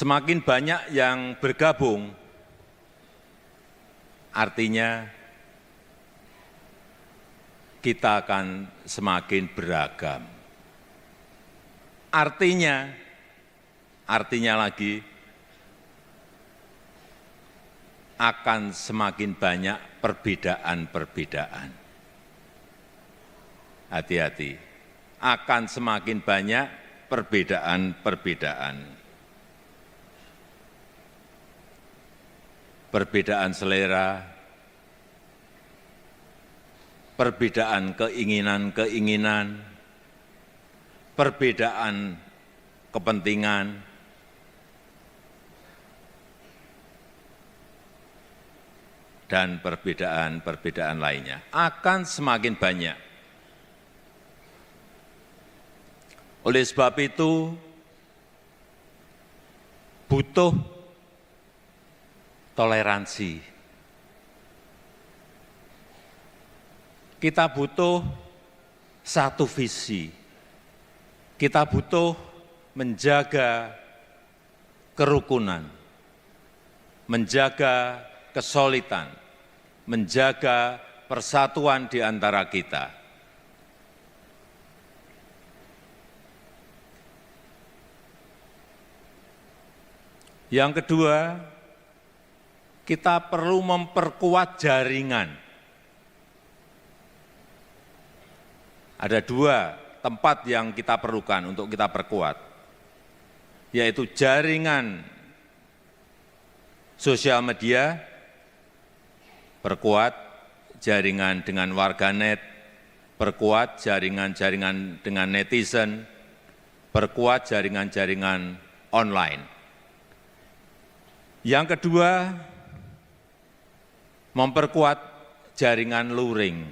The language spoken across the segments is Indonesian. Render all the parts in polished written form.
semakin banyak yang bergabung, artinya kita akan semakin beragam. Artinya lagi, akan semakin banyak perbedaan-perbedaan. Hati-hati, akan semakin banyak perbedaan-perbedaan. Perbedaan selera, perbedaan keinginan-keinginan, perbedaan kepentingan, dan perbedaan-perbedaan lainnya akan semakin banyak. Oleh sebab itu, butuh toleransi. Kita butuh satu visi. Kita butuh menjaga kerukunan, menjaga kesolidan, menjaga persatuan di antara kita. Yang kedua, kita perlu memperkuat jaringan. Ada dua tempat yang kita perlukan untuk kita perkuat, yaitu jaringan sosial media, perkuat jaringan dengan warganet, perkuat jaringan-jaringan dengan netizen, perkuat jaringan-jaringan online. Yang kedua, memperkuat jaringan luring,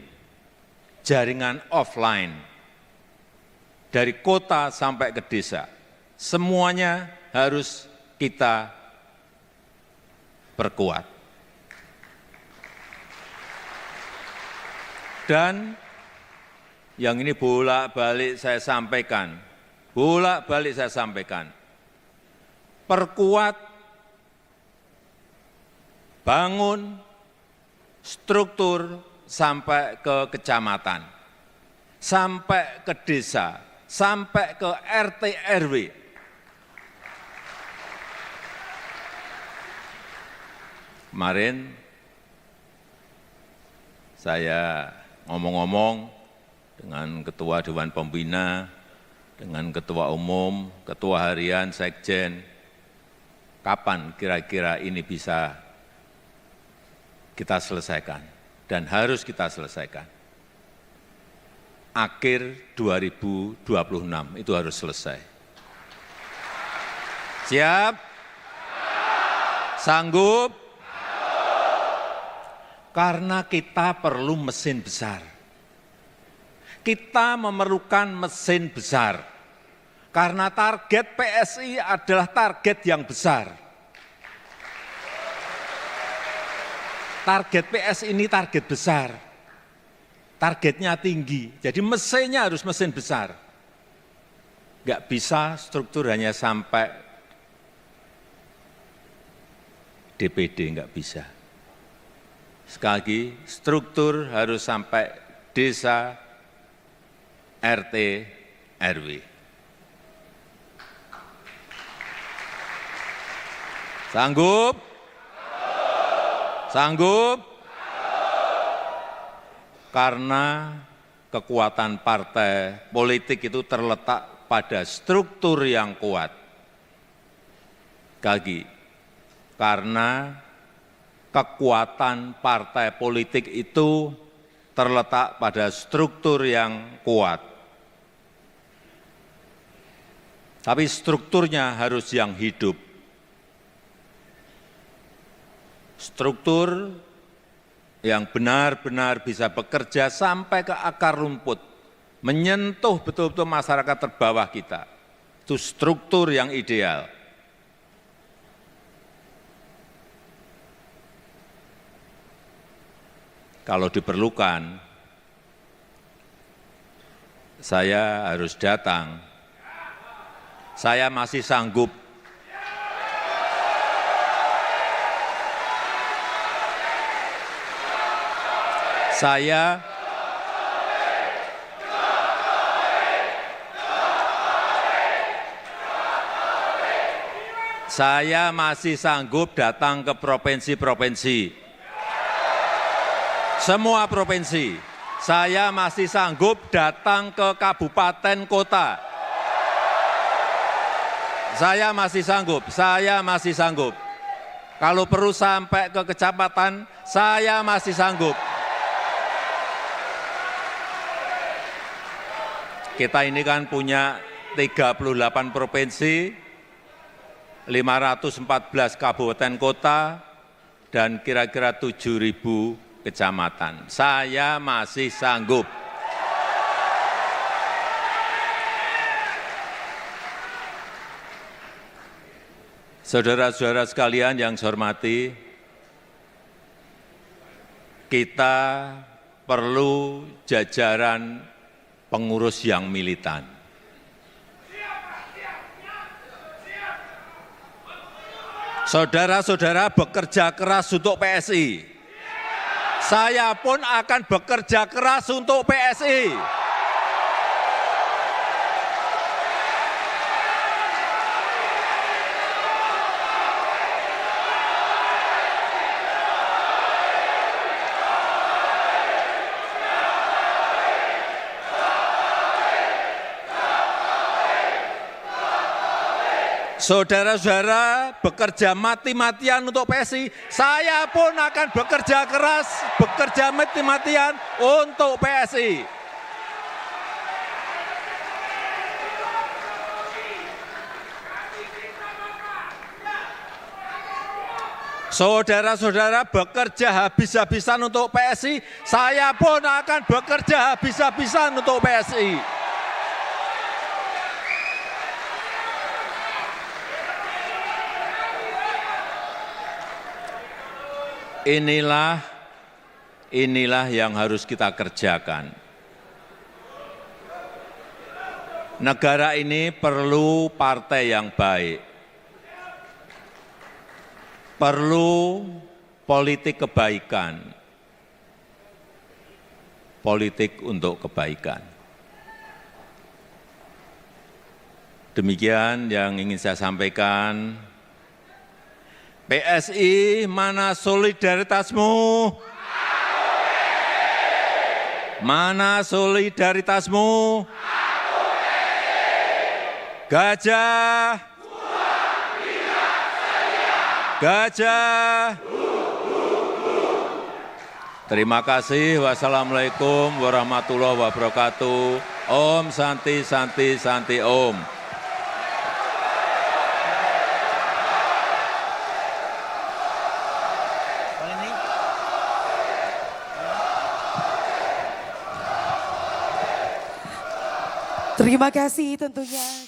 jaringan offline, dari kota sampai ke desa. Semuanya harus kita perkuat. Dan yang ini bolak-balik saya sampaikan, perkuat, bangun struktur sampai ke kecamatan, sampai ke desa, sampai ke RT RW. Kemarin saya ngomong-ngomong dengan Ketua Dewan Pembina, dengan Ketua Umum, Ketua Harian, Sekjen, kapan kira-kira ini bisa kita selesaikan dan harus kita selesaikan. Akhir 2026 itu harus selesai. Siap? Sanggup? Karena kita perlu mesin besar. Kita memerlukan mesin besar. Karena target PSI adalah target yang besar. Target PSI ini target besar. Targetnya tinggi, jadi mesinnya harus mesin besar. Nggak bisa struktur hanya sampai DPD, nggak bisa. Sekali lagi, struktur harus sampai desa, RT, RW. Sanggup? Sanggup? Karena kekuatan partai politik itu terletak pada struktur yang kuat. Sekali lagi, karena kekuatan partai politik itu terletak pada struktur yang kuat. Tapi strukturnya harus yang hidup. Struktur yang benar-benar bisa bekerja sampai ke akar rumput, menyentuh betul-betul masyarakat terbawah kita. Itu struktur yang ideal. Kalau diperlukan, saya harus datang. Saya masih sanggup. Saya masih sanggup datang ke provinsi-provinsi. Semua provinsi. Saya masih sanggup datang ke kabupaten kota. Saya masih sanggup. Kalau perlu sampai ke kecamatan, saya masih sanggup. Kita ini kan punya 38 provinsi, 514 kabupaten kota, dan kira-kira 7.000 kecamatan. Saya masih sanggup. Saudara-saudara sekalian yang saya hormati, kita perlu jajaran pengurus yang militan. Saudara-saudara bekerja keras untuk PSI. Saya pun akan bekerja keras untuk PSI. Saudara-saudara bekerja mati-matian untuk PSI, saya pun akan bekerja keras, bekerja mati-matian untuk PSI. Saudara-saudara bekerja habis-habisan untuk PSI, saya pun akan bekerja habis-habisan untuk PSI. Inilah yang harus kita kerjakan. Negara ini perlu partai yang baik, perlu politik kebaikan, politik untuk kebaikan. Demikian yang ingin saya sampaikan. PSI, mana solidaritasmu? Mana solidaritasmu? Gajah, gajah. Terima kasih. Wassalamualaikum warahmatullahi wabarakatuh. Om Santi Santi Santi Om. Terima kasih tentunya.